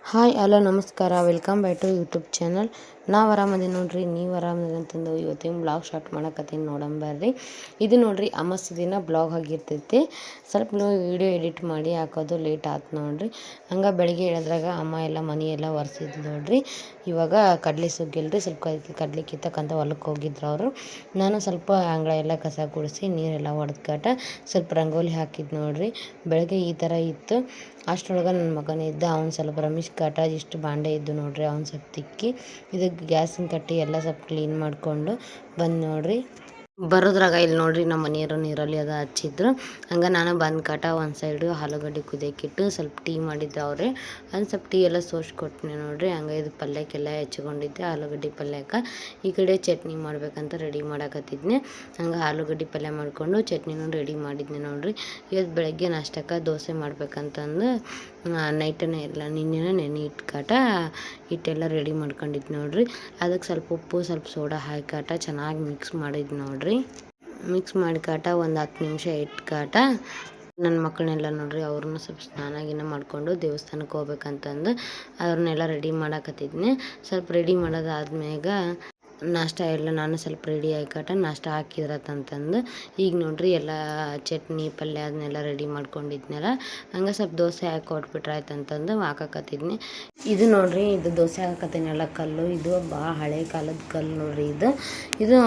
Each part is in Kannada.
ಹಾಯ್ ಹಲೋ ನಮಸ್ಕಾರ welcome back to YouTube channel. ನಾವು ಆರಾಮದಿ ನೋಡ್ರಿ, ನೀವು ಆರಾಮದಿ ಅಂತಂದು ಇವತ್ತಿನ ಬ್ಲಾಗ್ ಸ್ಟಾರ್ಟ್ ಮಾಡಕತ್ತೀನಿ ನೋಡಂಬರ್ರಿ. ಇದು ನೋಡ್ರಿ ಅಮಾವಾಸ್ಯೆ ದಿನ ಬ್ಲಾಗ್ ಆಗಿರ್ತೈತಿ. ಸ್ವಲ್ಪ ವೀಡಿಯೋ ಎಡಿಟ್ ಮಾಡಿ ಹಾಕೋದು ಲೇಟ್ ಆಯ್ತು ನೋಡ್ರಿ. ಹಂಗೆ ಬೆಳಗ್ಗೆ ಹೇಳಿದ್ರಾಗ ಅಮ್ಮ ಎಲ್ಲ ಮನೆ ಎಲ್ಲ ಒರೆಸಿದ್ದು ನೋಡ್ರಿ. ಇವಾಗ ಕಡ್ಲೆ ಸುಗ್ಗಿಲ್ರಿ, ಸ್ವಲ್ಪ ಕಡ್ಲೆ ಕಿತ್ತಕ್ಕಂತ ಹೊಲಕ್ಕೆ ಹೋಗಿದ್ರು ಅವರು. ನಾನು ಸ್ವಲ್ಪ ಅಂಗಳ ಎಲ್ಲ ಕಸ ಗುಡಿಸಿ ನೀರೆಲ್ಲ ಹೊಡೆದ್ಕಟ ಸ್ವಲ್ಪ ರಂಗೋಲಿ ಹಾಕಿದ್ದು ನೋಡ್ರಿ. ಬೆಳಗ್ಗೆ ಈ ಥರ ಇತ್ತು. ಅಷ್ಟರೊಳಗೆ ನನ್ನ ಮಗನ ಇದ್ದ, ಅವ್ನು ಸ್ವಲ್ಪ ರಮೇಶ್ ಕಾಟ ಇಷ್ಟು ಬಾಂಡೆ ಇದ್ದು ನೋಡ್ರಿ, ಅವ್ನು ಸ್ವಲ್ಪ ತಿಕ್ಕಿ ಇದು ಗ್ಯಾಸಿನ ಕಟ್ಟಿ ಎಲ್ಲ ಸ್ವಲ್ಪ ಕ್ಲೀನ್ ಮಾಡಿಕೊಂಡು ಬಂದು ನೋಡ್ರಿ. ಬರೋದ್ರಾಗ ಇಲ್ಲಿ ನೋಡ್ರಿ ನಮ್ಮ ಮನೆಯವರು ನೀರಲ್ಲಿ ಅದು ಹಚ್ಚಿದ್ರು. ಹಂಗೆ ನಾನು ಬಂದು ಕಾಟ ಒಂದು ಸೈಡು ಆಲೂಗಡ್ಡೆ ಕುದಿಯೋಕ್ಕಿಟ್ಟು ಸ್ವಲ್ಪ ಟೀ ಮಾಡಿದ್ದು ಅವ್ರೆ. ಅದನ್ನು ಸ್ವಲ್ಪ ಟೀ ಎಲ್ಲ ಸೋಸ್ಕೊಟ್ನೆ ನೋಡ್ರಿ. ಹಂಗೆ ಇದು ಪಲ್ಯಕ್ಕೆಲ್ಲ ಹೆಚ್ಕೊಂಡಿದ್ದೆ ಆಲೂಗಡ್ಡೆ ಪಲ್ಯಕ್ಕೆ. ಈ ಕಡೆ ಚಟ್ನಿ ಮಾಡ್ಬೇಕಂತ ರೆಡಿ ಮಾಡಕತ್ತಿದ್ನೆ. ಹಂಗೆ ಆಲೂಗಡ್ಡೆ ಪಲ್ಯ ಮಾಡಿಕೊಂಡು ಚಟ್ನಿನೂ ರೆಡಿ ಮಾಡಿದ್ನಿ ನೋಡ್ರಿ. ಇವತ್ತು ಬೆಳಗ್ಗೆ ನಾಷ್ಟಕ್ಕೆ ದೋಸೆ ಮಾಡ್ಬೇಕಂತಂದು ನೈಟನೇ ಎಲ್ಲ ನಿನ್ನೆನೇ ನೆನೆ ಇಟ್ಕಾಟ ಹಿಟ್ಟೆಲ್ಲ ರೆಡಿ ಮಾಡ್ಕೊಂಡಿದ್ದು ನೋಡ್ರಿ. ಅದಕ್ಕೆ ಸ್ವಲ್ಪ ಉಪ್ಪು ಸ್ವಲ್ಪ ಸೋಡಾ ಹಾಕಾಟ ಚೆನ್ನಾಗಿ ಮಿಕ್ಸ್ ಮಾಡಿದ್ದು ನೋಡ್ರಿ. ಮಿಕ್ಸ್ ಮಾಡಿ ಕಾಟ ಒಂದು 10 ನಿಮಿಷ ಇಟ್ಕಾಟ ನನ್ನ ಮಕ್ಕಳನ್ನೆಲ್ಲ ನೋಡ್ರಿ, ಅವ್ರನ್ನ ಸ್ವಲ್ಪ ಸ್ನಾನ ಗಿನ ಮಾಡಿಕೊಂಡು ದೇವಸ್ಥಾನಕ್ಕೆ ಹೋಗ್ಬೇಕಂತಂದು ಅವ್ರನ್ನೆಲ್ಲ ರೆಡಿ ಮಾಡಕತ್ತಿದ್ನಿ. ಸ್ವಲ್ಪ ರೆಡಿ ಮಾಡೋದಾದ್ಮ್ಯಾಗ ನಾಷ್ಟ ಎಲ್ಲ ನಾನು ಸ್ವಲ್ಪ ರೆಡಿ ಆಯ್ಕಾಟ ನಾಷ್ಟ ಹಾಕಿದ್ರತಂತಂದು ಈಗ ನೋಡ್ರಿ ಎಲ್ಲ ಚಟ್ನಿ ಪಲ್ಯ ಅದನ್ನೆಲ್ಲ ರೆಡಿ ಮಾಡ್ಕೊಂಡಿದ್ನಲ್ಲ. ಹಂಗೆ ಸ್ವಲ್ಪ ದೋಸೆ ಹಾಕಿ ಕೊಟ್ಬಿಟ್ರೆ ಆಯ್ತಂತಂದು ಹಾಕಕತ್ತಿದ್ನಿ. ಇದು ನೋಡ್ರಿ, ಇದು ದೋಸೆ ಹಾಕತ್ತೀನಲ್ಲ ಕಲ್ಲು, ಇದು ಭಾಳ ಹಳೆ ಕಾಲದ ಕಲ್ಲು ನೋಡ್ರಿ. ಇದು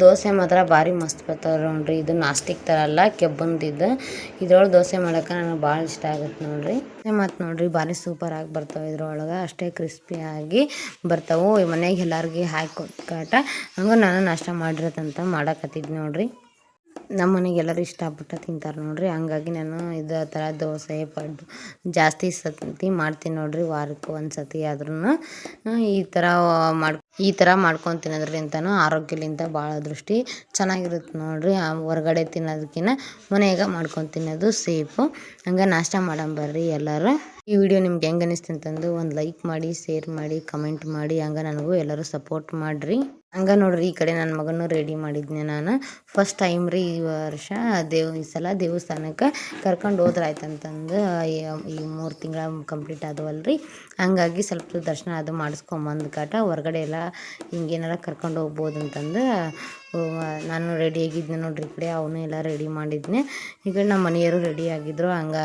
ದೋಸೆ ಮಾತ್ರ ಭಾರಿ ಮಸ್ತ್ ಬರ್ತಾವೆ ನೋಡ್ರಿ. ಇದು ನಾಸ್ಟಿಕ್ ಥರ ಅಲ್ಲ, ಕೆಬ್ಬಂದಿದ್ದು. ಇದ್ರೊಳಗೆ ದೋಸೆ ಮಾಡೋಕೆ ನನಗೆ ಭಾಳ ಇಷ್ಟ ಆಗುತ್ತೆ ನೋಡ್ರಿ. ಮತ್ತು ನೋಡ್ರಿ ಭಾರಿ ಸೂಪರ್ ಆಗಿ ಬರ್ತಾವೆ. ಇದ್ರೊಳಗೆ ಅಷ್ಟೇ ಕ್ರಿಸ್ಪಿಯಾಗಿ ಬರ್ತಾವೆ. ಮನೆಗೆ ಎಲ್ಲರಿಗೆ ಹಾಕಿ ಕೊಟ್ಕಾಟ ಹಂಗೆ ನಾನು ನಾಷ್ಟ ಮಾಡಿರತ್ತಂತ ಮಾಡಕತ್ತಿದ್ದೆ ನೋಡ್ರಿ. ನಮ್ಮ ಮನೆಗೆ ಎಲ್ಲರೂ ಇಷ್ಟಪಟ್ಟು ತಿಂತಾರೆ ನೋಡ್ರಿ. ಹಂಗಾಗಿ ನಾನು ಇದೇ ಥರ ದೋಸೆ ಪಡ್ಡು ಜಾಸ್ತಿ ಸತಿ ಮಾಡ್ತೀನಿ ನೋಡ್ರಿ. ವಾರಕ್ಕೆ ಒಂದು ಸತಿ ಆದ್ರೂ ಈ ಥರ ಮಾಡ್ಕೊಂಡು ತಿನ್ನೋದ್ರಿಂತನೂ ಆರೋಗ್ಯಲಿಂದ ಭಾಳ ದೃಷ್ಟಿ ಚೆನ್ನಾಗಿರುತ್ತೆ ನೋಡ್ರಿ. ಹೊರಗಡೆ ತಿನ್ನೋದಕ್ಕಿಂತ ಮನೆಯಾಗ ಮಾಡ್ಕೊಂಡು ತಿನ್ನೋದು ಸೇಫು. ಹಂಗೆ ನಾಷ್ಟ ಮಾಡಂಬರ್ರಿ ಎಲ್ಲರೂ. ಈ ವಿಡಿಯೋ ನಿಮ್ಗೆ ಹೆಂಗೆ ಅನಿಸ್ತು ಅಂತಂದು ಒಂದು ಲೈಕ್ ಮಾಡಿ, ಶೇರ್ ಮಾಡಿ, ಕಮೆಂಟ್ ಮಾಡಿ. ಹಂಗೆ ನನಗೂ ಎಲ್ಲರೂ ಸಪೋರ್ಟ್ ಮಾಡಿರಿ. ಹಂಗೆ ನೋಡ್ರಿ, ಈ ಕಡೆ ನನ್ನ ಮಗನೂ ರೆಡಿ ಮಾಡಿದ್ನಿ ನಾನು. ಫಸ್ಟ್ ಟೈಮ್ ರೀ ಈ ವರ್ಷ ಈ ಸಲ ದೇವಸ್ಥಾನಕ್ಕೆ ಕರ್ಕೊಂಡು ಹೋದ್ರೆ ಆಯ್ತಂತಂದು ಈ 3 ತಿಂಗಳ ಕಂಪ್ಲೀಟ್ ಆದವಲ್ರಿ. ಹಂಗಾಗಿ ಸ್ವಲ್ಪ ದರ್ಶನ ಅದು ಮಾಡಿಸ್ಕೊಂಬಂದು ಕಾಟ ಹೊರಗಡೆ ಎಲ್ಲ ಹಿಂಗೇನಾರ ಕರ್ಕೊಂಡು ಹೋಗ್ಬೋದು ಅಂತಂದು ನಾನು ರೆಡಿ ಆಗಿದ್ದೆ ನೋಡ್ರಿ. ಈ ಕಡೆ ಅವನು ಎಲ್ಲ ರೆಡಿ ಮಾಡಿದ್ನೆ. ಈ ಕಡೆ ನಮ್ಮ ಮನೆಯವರು ರೆಡಿ ಆಗಿದ್ರು. ಹಂಗೆ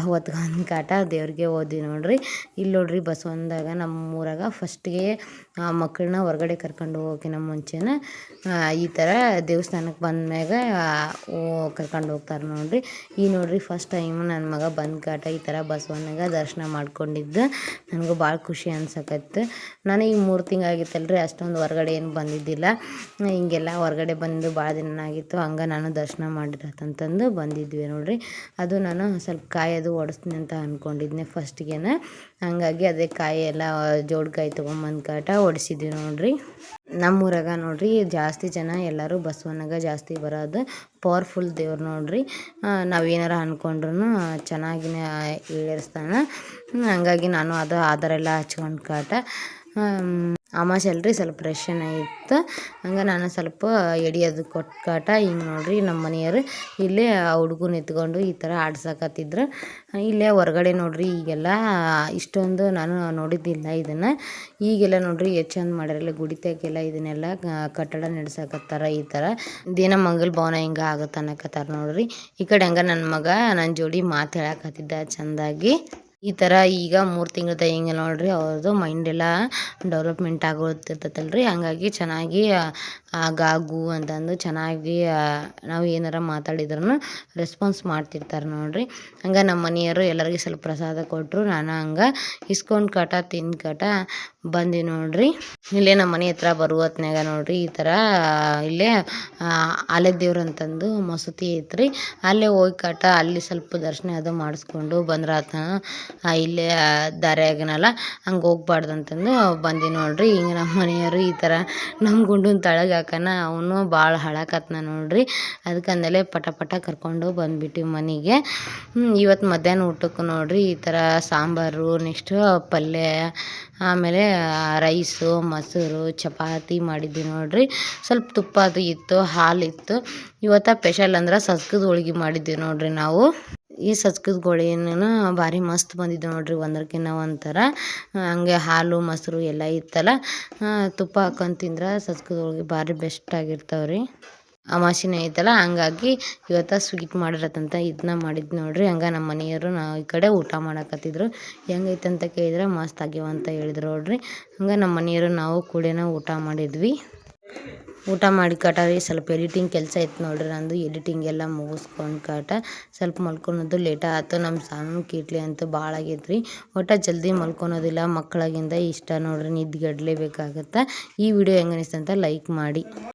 ಹೊತ್ಕೊಂಡು ಕಾಟ ದೇವ್ರಿಗೆ ಹೋದ್ವಿ ನೋಡ್ರಿ. ಇಲ್ಲಿ ನೋಡ್ರಿ ಬಸವನದಾಗ ನಮ್ಮ ಊರಾಗ ಫಸ್ಟಿಗೆ ಮಕ್ಕಳನ್ನ ಹೊರಗಡೆ ಕರ್ಕೊಂಡು ಹೋಗೋಕ್ಕಿಂತ ಮುಂಚೆನೇ ಈ ಥರ ದೇವಸ್ಥಾನಕ್ಕೆ ಬಂದ್ಮ್ಯಾಗ ಕರ್ಕೊಂಡು ಹೋಗ್ತಾರೆ ನೋಡ್ರಿ. ಈ ನೋಡ್ರಿ ಫಸ್ಟ್ ಟೈಮ್ ನನ್ನ ಮಗ ಬಂದು ಕಾಟ ಈ ಥರ ಬಸವಣ್ಣಗೆ ದರ್ಶನ ಮಾಡ್ಕೊಂಡಿದ್ದು ನನಗೂ ಭಾಳ ಖುಷಿ ಅನ್ಸಕತ್ತು. ನಾನು ಈಗ 3 ತಿಂಗಳಾಗಿತ್ತಲ್ರಿ, ಅಷ್ಟೊಂದು ಹೊರಗಡೆ ಏನು ಬಂದಿದ್ದಿಲ್ಲ. ಹಿಂಗೆಲ್ಲ ಹೊರಗಡೆ ಬಂದು ಭಾಳ ದಿನ ಆಗಿತ್ತು. ಹಂಗೆ ನಾನು ದರ್ಶನ ಮಾಡಿರತ್ತಂತಂದು ಬಂದಿದ್ವಿ ನೋಡ್ರಿ. ಅದು ನಾನು ಸ್ವಲ್ಪ ಕಾಯಿ ಅದು ಒಡಿಸ್ತೀನಿ ಅಂತ ಅಂದ್ಕೊಂಡಿದ್ದೆ ಫಸ್ಟಿಗೆನ. ಹಂಗಾಗಿ ಅದೇ ಕಾಯಿ ಎಲ್ಲ ಜೋಡ್ಕಾಯಿ ತೊಗೊಂಬಂದು ಕಾಟ ಒಡಿಸಿದ್ವಿ ನೋಡ್ರಿ. ನಮ್ಮೂರಾಗ ನೋಡ್ರಿ ಜಾಸ್ತಿ ಜನ ಎಲ್ಲರೂ ಬಸವಣ್ಣಗೆ ಜಾಸ್ತಿ ಬರೋದು. ಪವರ್ಫುಲ್ ದೇವ್ರು ನೋಡ್ರಿ. ನಾವೇನಾರ ಅಂದ್ಕೊಂಡ್ರು ಚೆನ್ನಾಗಿನೇ ಈಡೇರಿಸ್ತಾನೆ. ಹಂಗಾಗಿ ನಾನು ಅದು ಆಧಾರೆಲ್ಲ ಹಚ್ಕೊಂಡು ಕಾಟ ಅಮಾವಾಸ್ಯೆ ಅಲ್ರಿ, ಸ್ವಲ್ಪ ರಶ್ಶನ ಇತ್ತು. ಹಂಗೆ ನಾನು ಸ್ವಲ್ಪ ಎಡೆ ಅದು ಕೊಟ್ಟು ಕಾಟ ಹಿಂಗೆ ನೋಡ್ರಿ ನಮ್ಮ ಮನೆಯವರು ಇಲ್ಲೇ ಹುಡುಗನ ಎತ್ಕೊಂಡು ಈ ಥರ ಆಡ್ಸಕತ್ತಿದ್ರು. ಇಲ್ಲೇ ಹೊರಗಡೆ ನೋಡ್ರಿ ಈಗೆಲ್ಲ ಇಷ್ಟೊಂದು ನಾನು ನೋಡಿದ್ದಿಲ್ಲ ಇದನ್ನು. ಈಗೆಲ್ಲ ನೋಡ್ರಿ ಎಷ್ಟು ಚಂದ ಮಾಡ್ಯಾರಲ್ಲ ಗುಡಿತಾಗೆಲ್ಲ ಇದನ್ನೆಲ್ಲ ಕಟ್ಟಡ ನಡೆಸಕತ್ತಾರ. ಈ ಥರ ದಿನ ಮಂಗಲ ಭವನ ಹಿಂಗೆ ಆಗುತ್ತೆ ಅನ್ನಕತ್ತಾರ ನೋಡ್ರಿ. ಈ ಕಡೆ ಹಂಗೆ ನನ್ನ ಮಗ ನನ್ನ ಜೋಡಿ ಮಾತು ಹೇಳಕತ್ತಿದ್ದ ಚೆಂದಾಗಿ. ಈ ಥರ ಈಗ 3 ತಿಂಗಳದ ಹಿಂಗೆ ನೋಡ್ರಿ ಅವ್ರದ್ದು ಮೈಂಡೆಲ್ಲ ಡೆವಲಪ್ಮೆಂಟ್ ಆಗೋತಿರ್ತೈತಲ್ರಿ. ಹಂಗಾಗಿ ಚೆನ್ನಾಗಿ ಗಾಗು ಅಂತಂದು ಚೆನ್ನಾಗಿ ನಾವು ಏನಾರ ಮಾತಾಡಿದ್ರೂ ರೆಸ್ಪಾನ್ಸ್ ಮಾಡ್ತಿರ್ತಾರೆ ನೋಡ್ರಿ. ಹಂಗೆ ನಮ್ಮ ಮನೆಯವರು ಎಲ್ಲರಿಗೂ ಸ್ವಲ್ಪ ಪ್ರಸಾದ ಕೊಟ್ಟರು. ನಾನು ಹಂಗೆ ಇಸ್ಕೊಂಡು ಕಾಟ ತಿಂದು ಕಾಟ ಬಂದು ನೋಡ್ರಿ. ಇಲ್ಲೇ ನಮ್ಮ ಮನೆ ಹತ್ರ ಬರುವ ಹೊತ್ನ್ಯಾಗ ನೋಡ್ರಿ ಈ ಥರ ಇಲ್ಲೇ ಆಲೆ ದೇವ್ರು ಅಂತಂದು ಮಸೂತಿ ಐತ್ರಿ. ಅಲ್ಲೇ ಹೋಗಿ ಕಾಟ ಅಲ್ಲಿ ಸ್ವಲ್ಪ ದರ್ಶನ ಅದು ಮಾಡಿಸ್ಕೊಂಡು ಬಂದ್ರಾತ. ಇಲ್ಲೇ ದಾರ್ಯಾಗನಲ್ಲ ಹಂಗೆ ಹೋಗ್ಬಾರ್ದು ಅಂತಂದು ಬಂದು ನೋಡ್ರಿ. ಹಿಂಗೆ ನಮ್ಮ ಮನೆಯವರು ಈ ಥರ ನಮ್ಮ ಗುಂಡನ ತಳಗೆ ಹಾಕನ ಅವನು ಭಾಳ ಹಳಕತ್ನ ನೋಡ್ರಿ. ಅದಕ್ಕಂದಲೇ ಪಟ ಪಟ ಕರ್ಕೊಂಡು ಬಂದುಬಿಟ್ಟು ಮನೆಗೆ. ಇವತ್ತು ಮಧ್ಯಾಹ್ನ ಊಟಕ್ಕೆ ನೋಡ್ರಿ ಈ ಥರ ಸಾಂಬಾರು, ನೆಕ್ಸ್ಟು ಪಲ್ಯ, ಆಮೇಲೆ ರೈಸು, ಮೊಸರು, ಚಪಾತಿ ಮಾಡಿದ್ವಿ ನೋಡ್ರಿ. ಸ್ವಲ್ಪ ತುಪ್ಪ ಅದು ಇತ್ತು, ಹಾಲಿತ್ತು. ಇವತ್ತು ಸ್ಪೆಷಲ್ ಅಂದ್ರೆ ಸಜ್ಕದ ಹೋಳ್ಗೆ ಮಾಡಿದ್ವಿ ನೋಡ್ರಿ ನಾವು. ಈ ಸಜ್ಕದ ಗೋಳಿನೂ ಭಾರಿ ಮಸ್ತ್ ಬಂದಿದ್ದು ನೋಡ್ರಿ, ಒಂದಕ್ಕಿಂತ ಒಂಥರ. ಹಂಗೆ ಹಾಲು ಮೊಸರು ಎಲ್ಲ ಇತ್ತಲ್ಲ, ತುಪ್ಪ ಹಾಕೊಂಡು ತಿಂದ್ರೆ ಸಜ್ಕದ ಹೋಳಿಗೆ ಭಾರಿ ಬೆಸ್ಟ್ ಆಗಿರ್ತಾವ್ರಿ. ಅಮಾಸಿನ ಐತಲ್ಲ, ಹಂಗಾಗಿ ಇವತ್ತು ಸ್ವೀಟ್ ಮಾಡಿರತ್ತಂತ ಇದನ್ನ ಮಾಡಿದ್ದು ನೋಡ್ರಿ. ಹಂಗೆ ನಮ್ಮ ಮನೆಯವರು ನಾವು ಈ ಕಡೆ ಊಟ ಮಾಡಕತ್ತಿದ್ರು. ಹೆಂಗೈತೆ ಅಂತ ಕೇಳಿದ್ರೆ ಮಸ್ತ್ ಆಗ್ಯಾವ ಅಂತ ಹೇಳಿದ್ರು ನೋಡ್ರಿ. ಹಂಗೆ ನಮ್ಮ ಮನೆಯವರು ನಾವು ಕೂಡೇನ ಊಟ ಮಾಡಿದ್ವಿ. ಊಟ ಮಾಡಿ ಕಟಾರಿ ಸ್ವಲ್ಪ ಎಡಿಟಿಂಗ್ ಕೆಲಸ ಇತ್ತು ನೋಡ್ರಿ ನಂದು. ಎಡಿಟಿಂಗ್ ಎಲ್ಲ ಮುಗಿಸ್ಕೊಂಡು ಸ್ವಲ್ಪ ಮಲ್ಕೊಳೋದು ಲೇಟ್ ಆಯ್ತು. ನಮ್ಮ ಸಾನು ಕೀಟ್ಲಿ ಅಂತೂ ಭಾಳ ಆಗೈತ್ರಿ. ಒಟ್ಟು ಜಲ್ದಿ ಮಲ್ಕೊಳೋದಿಲ್ಲ, ಮಕ್ಕಳಾಗಿಂದ ಇಷ್ಟ ನೋಡ್ರಿ, ನಿದ್ಗೆಡ್ಲೇಬೇಕಾಗತ್ತೆ. ಈ ವಿಡಿಯೋ ಹೆಂಗೆ ಅನಿಸ್ತು ಅಂತ ಲೈಕ್ ಮಾಡಿ.